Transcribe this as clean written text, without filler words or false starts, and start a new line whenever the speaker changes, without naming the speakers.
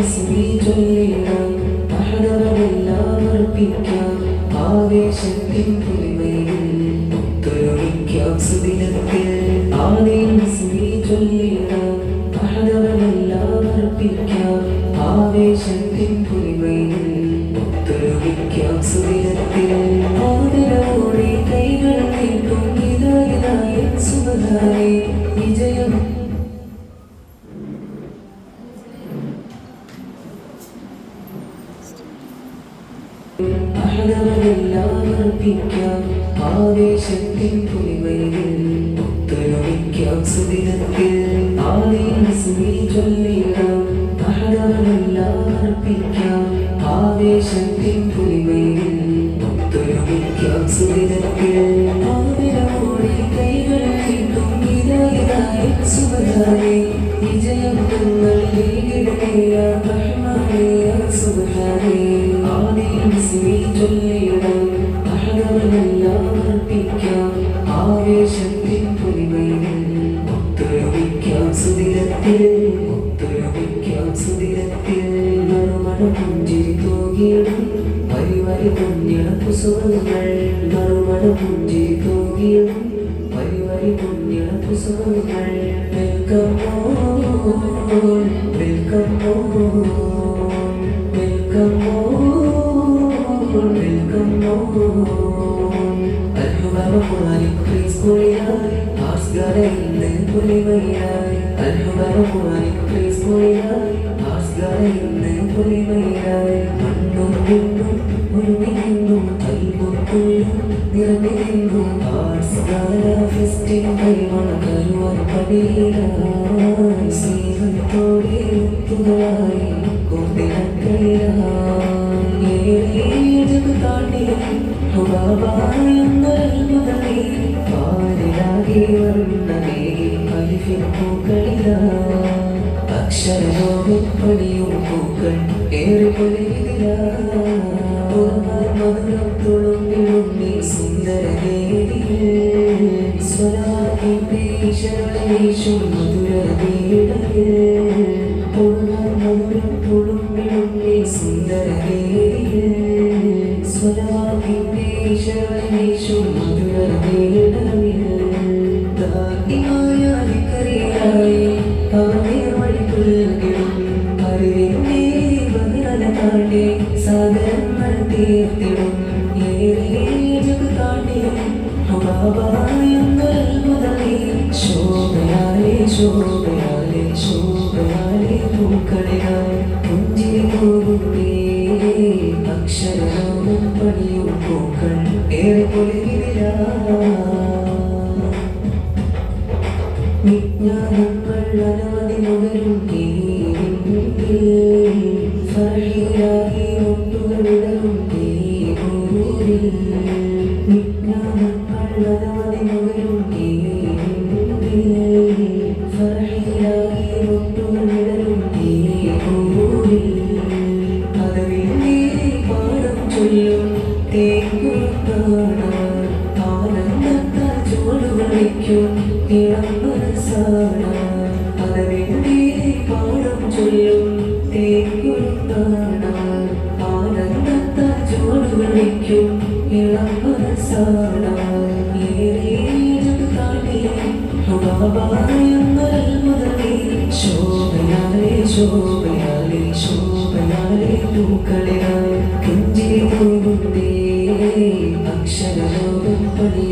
ചൊല്ലിടാം അഹദവെല്ലാം അർപ്പിക്കാം ആവേശത്തിൻ പുലിമയിൽ ഒത്തൊരുമിക്കാം സുദിനത്തിൽ ആദ്യം ചൊല്ലിടാം അഹദവെല്ലാം അർപ്പിക്കാം ആവേശത്തിൻ പുലിമയിൽ ഒത്തൊരുമിക്കാം സുദിനത്തിൽ ആദരവോടെ കൈകൾ നീട്ടും ഇതായി സുബഹാനേ വിജയം അഹദവെല്ലാം അർപ്പിക്കാം ആവേശത്തിൻ പുലിമയിൽ ഒത്തൊരുമിക്കാം സുദിനത്തിൽ ആദ്യം ചൊല്ലിടാം അഹദവെല്ലാം അർപ്പിക്കാം ആവേശത്തിൻ പുലിമയിൽ ഒത്തൊരുമിക്കാം സുദിനത്തിൽ ആദരവോടെ കൈകൾ നീട്ടും ഇതായി സുബഹാനേ വിജയം നിങ്ങൾ സുബഹാനേ ആദ്യം ചൊല്ലിടാം അഹദവെല്ലാം അർപ്പിക്കാം ആവേശത്തിൻ പുലിമയിൽ ഒത്തൊരുമിക്കാം സുദിനത്തിൽ മറുമണം പുഞ്ചിരി തൂകിയിടും വരി പുണ്യണ കുസുമങ്ങൾ മറുമണം പുഞ്ചിരി തൂകിയിടും വരി പുണ്യണ കുസുമങ്ങൾ വെൽക്കം Al-Hubar-Quranic Preschool-ലായി ആസ്കാരയിന്ന് പുലിമയിലായി Al-Hubar-Quranic Preschool-ലായി ആസ്കാരയിന്ന് പുലിമയിലായി മണ്ണും വിണ്ണും ഉരുമിനിന്നും കൽബുക്കുള്ളും നിറഞ്ഞിരുന്നും ആസ്കാര ഫെസ്റ്റിൻ കൈമണ കരുവാൻ പടിയിലായി സ്നേഹത്തോടെ മുത്തുകളായി കൊണ്ടിടക്കയിലായി ഏഴ് താണ്ടി ഹുബാബായെന്നൽമുതലേ പാലിലാകെ വർണ്ണമേ അലിഫിൻ പൂക്കളിലായി അക്ഷരലോകം പണിയും പൂക്കൾ ഏറെ പൊലിവിലായി മധുരം തുളുമ്പിടും നീ സുന്ദരവേദിയിൽ സ്വരാഗിന്റെ ശരണീശും മധുരവേദിയിൽ മധുരം തുളുമ്പിടും നീ സുന്ദരവേദിയിൽ സ്വരാഗിന്റെ ശരണീശും മധുരവേദിയിൽ ദാഹിമായ വിക്രിയായി അവർ വഴി പുൽകിടും അറിവിന്റെ ബദല താണ്ടി സാഗരങ്ങൾ തീർത്തിടും ഏഴ് താണ്ടി ഹുബാബായെന്നൽ മുതലേ ശോഭയാലേ പൂക്കളിലായി പുഞ്ചിരി പോകുന്നേ അക്ഷരലോകം പണിയും പൂക്കൾ ഏറെ പൊലിവിലായി വിജ്ഞാനങ്ങൾ അനവധി നുകരും ഫർഹിലായി ഒട്ടുകൾ വിടരും വിജ്ഞാനങ്ങൾ അനവധി നുകരും ഫർഹിലായി ഒട്ടുകൾ വിടരും പദവിന്റെ പാഠം ചൊല്ലും തേക്കുറുക്കാണ് ആനന്ദത്താൽ ചുവടുകൾ വയ്ക്കും ഇളം മനസ്സാണ് പദവിന്റെ പാഠം ചൊല്ലും തേക്കുറുക്കാണ് ആനന്ദത്താൽ ചുവടുകൾ വയ്ക്കും ഇളം മനസ്സാണ് ഏഴ് താണ്ടി ഹുബാബായെന്നൽ മുതലേ ശോഭയാലേ പൂക്കളിലായി പുഞ്ചിരി പോകുന്നേ അക്ഷരലോകം പണി